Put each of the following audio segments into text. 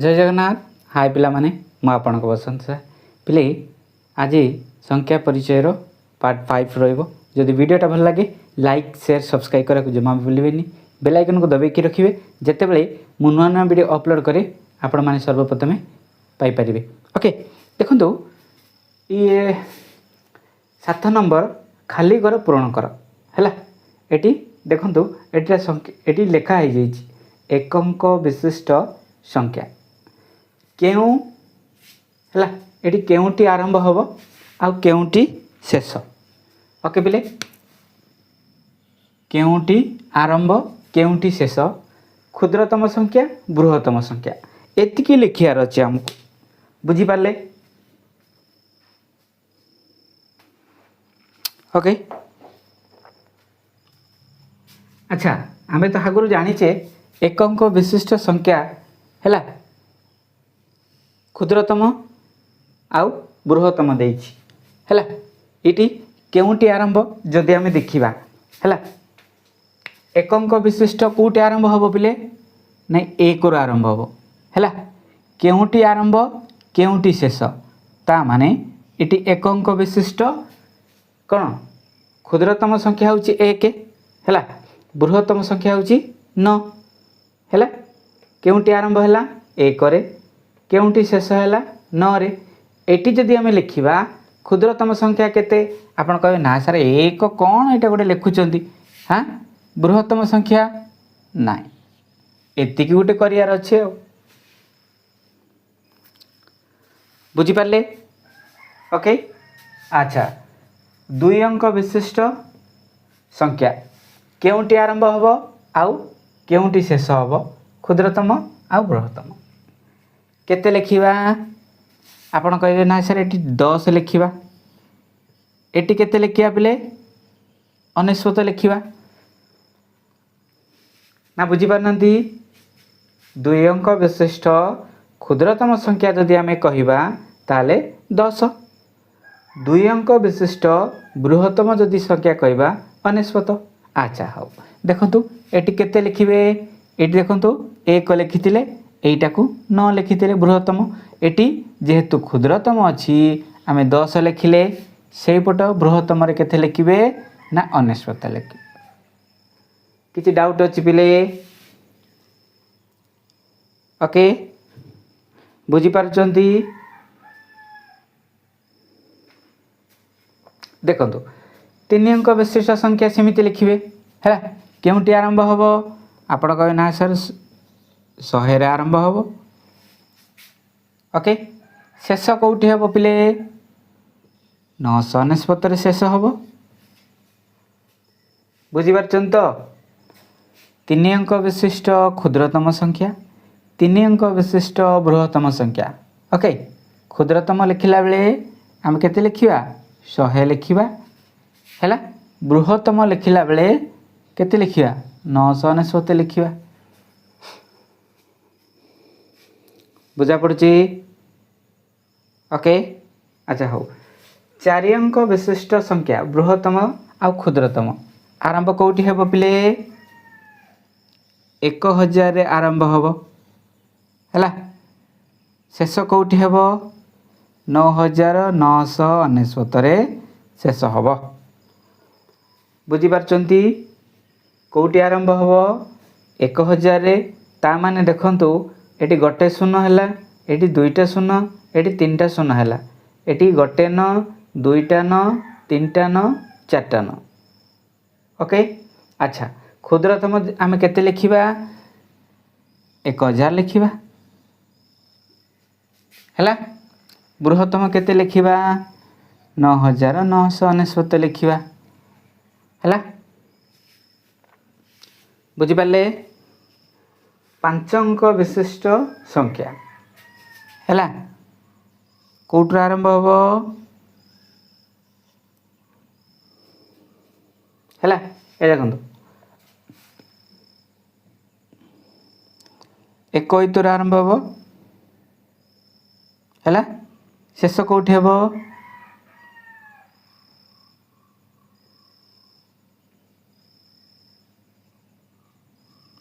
जय जगन्नाथ। हाय पिला माने मु आपणक बसंत सार पिले आज संख्या परिचय पार्ट 5 रहिबो। जदि वीडियोटा भल लगे लाइक शेयर सब्सक्राइब करा को जमा भूलिबेनी। बेल आइकन को दबाई रखिए जेतेबेले मु नुआ नुआ वीडियो अपलोड करे आपण माने सर्वप्रथमे पाई परिबे। ओके देखंतु ये 7 नंबर खाली घर पूरण कर हैला। एटी देखंतु एटा संख्या एटी लेखा है जाइछि एक अंक विशिष्ट संख्या केउ हैला। एटी केउटी आरंभ हबो आ केउटी शेष। ओके बिले केउटी आरंभ केउटी शेष क्षुद्रतम संख्या बृहत्तम संख्या एतिकी लिखियार अछि हमकु बुझी पाले। ओके अच्छा आमे तो आगुरु जानिचे एक अंक विशिष्ट संख्या हैला क्षुद्रतम आउ बृहत्तम देइछि हैला। इटी केउटी आरंभ जदि आमे देखिबा हैला एक अंक विशिष्ट कोटी आरंभ हबो बिले नै एक रु आरंभ हबो हैला। केउटी आरंभ केउटी शेष ता माने इटी एक अंक विशिष्ट कोन क्षुद्रतम संख्या होछि 1 हैला बृहत्तम संख्या होछि 9 हैला। केउटी आरंभ हैला 1 रे केउटी शेष हैला 9 रे। एटी जदि हमें लिखिबा क्षुद्रतम संख्या केते आपण कहबे ना सर एक कोन एटा गोटे लिखुचंती हां बृहत्तम संख्या नाइ एति की गोटे करियार अछि बुझी पारले। ओके अच्छा 2 अंक विशिष्ट संख्या केउटी आरंभ हबो आउ केउटी शेष हबो क्षुद्रतम आउ बृहत्तम केते लिखिबा आपण कहबे ना सर एटी 10 लिखिबा एटी केते लिखिया पिले 99 लिखिबा ना बुझी पारनंती। 2 अंक विशिष्ट क्षुद्रतम संख्या जदि आमे कहिबा ताले 10 2 अंक विशिष्ट बृहत्तम जदि संख्या कहिबा 99। अच्छा हो देखंतु एटी केते लिखिबे एटी देखंतु 1 लिखितिले एटा को 9 लिखितिले बृहत्तम एटी जेहेतु क्षुद्रतम अछि आमे 10 लिखिले सेही पट बृहत्तम रे केते लिखिबे ना 99 लिखिबे। किछि डाउट अछि पिले ओके बुझी पारचंती। देखंतु 3 अंक विशिष्ट संख्या समिति लिखिबे हैला केउटी आरंभ हबो आपण कहबे ना सर 100 रे आरंभ हबो। ओके शेष कोउठी हबो पिले 999 रे शेष हबो बुझी पारचन तो। 3 अंक विशिष्ट क्षुद्रतम संख्या 3 अंक विशिष्ट बृहत्तम संख्या। ओके क्षुद्रतम लिखिला बेले हम केते लिखिबा 100 लिखिबा हैला बृहत्तम लिखिला बेले केते लिखिबा 999 लिखिबा बुझा पड़ची। ओके अच्छा हो 4 अंक विशिष्ट संख्या बृहत्तम आउ क्षुद्रतम आरंभ कोउठी हेबो पिले 1000 रे आरंभ हबो हैला शेष कोउठी हेबो 9999 रे शेष हबो बुझी पारचंती। कोउठी आरंभ हबो 1000 रे ता माने देखंतु एटी गोटे शून्य हैला एटी दुईटा शून्य एटी तीनटा शून्य हैला एटी गोटे न दुईटा न तीनटा न चारटा न। ओके अच्छा क्षुद्रतम आमे केते लिखिबा 1000 लिखिबा हैला बृहत्तम केते लिखिबा 9999 लिखिबा हैला बुझी पाले। 5 अंक विशिष्ट संख्या हैला कोउटर आरंभ हबो हैला ए देखंतु 21 आरंभ हबो हैला शेष कोउठी हबो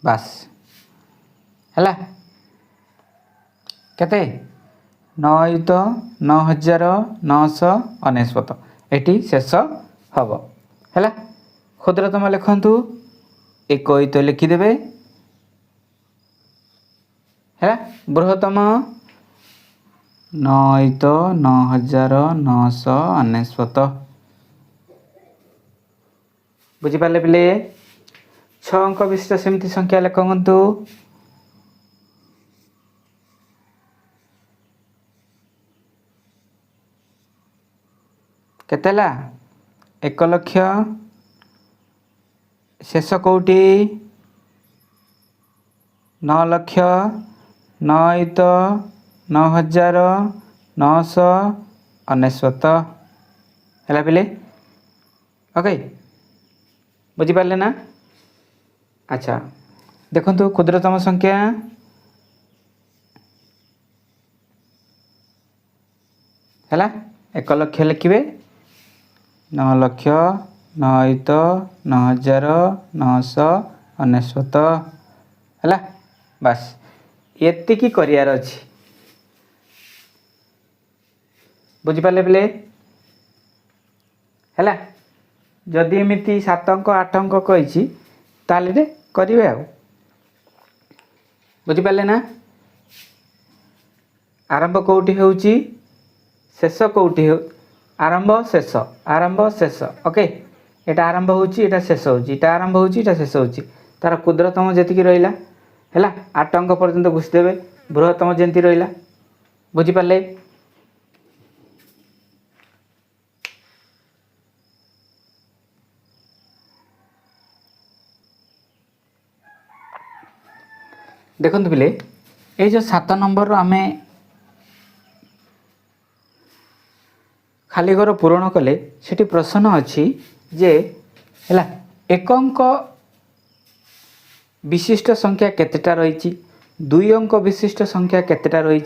बस हैला केते 9,09,999 एटी शेष हम है। क्षुद्रतम लिखु 1 लिखिदेवे है। बृहत्तम 9,09,999 बुझिपारे पिले। 6 अंक विशिष्ट सेमती संख्या लिखु केते 1 लक्ष शेष कौटी 9,09,999 है पिले। ओके बुझिपारे ना। अच्छा देखु क्षुद्रतम संख्या है 1 लक्ष लिखिए 9,09,999 है। बस एतिकी करार अच्छी बुझिपारे पिले है। जदि एमती 7 अंक 8 अंक कही ताले करेंगे आ बुझिपारे ना। आरंभ कौटी हो शेष कौटी हो आरंभ शेष ओके। एटा आरंभ होची एटा शेष होची एटा आरंभ होची एटा शेष होची तार क्षुद्रतम जेतिकी रहिला है 8 अंक पर्यंत घुषिदेवे बृहत्तम जेमती रहिला बुझिपारे। देखु पिले ये जो 7 नंबर आम खाली घर पूरण कले सेठी प्रश्न अच्छी जे है 1 अंक विशिष्ट संख्या केतेटा रही 2 अंक विशिष्ट संख्या केतेटा रही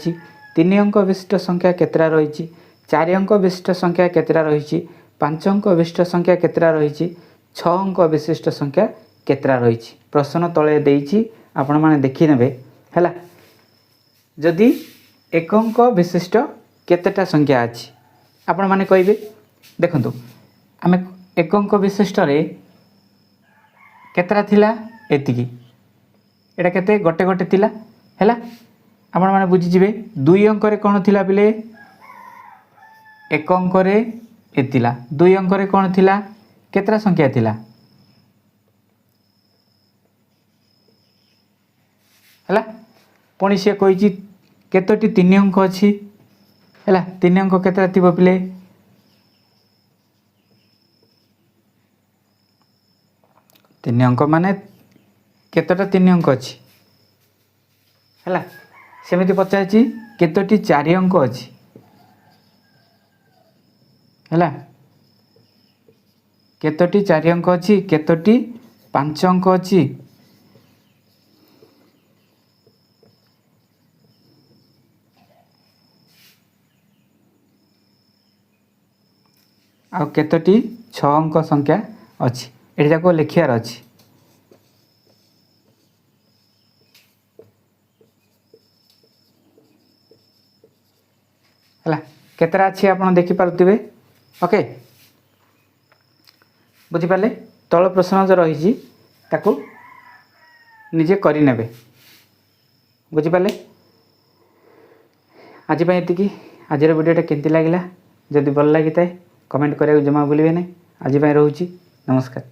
3 अंक विशिष्ट संख्या केतेटा रही 4 अंक विशिष्ट संख्या केतेटा रही 5 अंक विशिष्ट संख्या केतेटा रही 6 अंक विशिष्ट संख्या केतेटा रही। प्रश्न तले देइछि आपण माने देखि नेबे हैला। जदि 1 अंक विशिष्ट केतेटा संख्या अछि आपण माने कहिबे। देखंतु आमे 1 अंक विशिष्ट रे केतेटा थिला एतिकी एटा केते गोटे गोटे थिला हैला। आपण माने बुझि जिवे 2 अंक रे कोन थिला बिले 1 अंक रे एतिला 2 अंक रे कोन थिला केतेटा संख्या थिला है। पुणी सी कही केतोटी 3 अंक अच्छी है 3 अंक केतटा थी पिले 3 अंक माने केतटा 3 अंक अच्छी है। सेमती पचार केतोटी 4 अंक अच्छी है केतोटी 4 अंक अच्छी केतोटी 5 अंक अच्छी आ केतोटी 6 अंक संख्या अच्छी ये जाक लिखार अच्छी है केतरा अच्छी आप देखिपे। ओके बुझिपारे तल प्रश्न जो रही ताकू निजे करने बुझिपारे। आज ये आज वीडियोटा केमती लगे जदि भल लगी था कमेंट करा जमा भूलिए नहीं। आज रोची नमस्कार।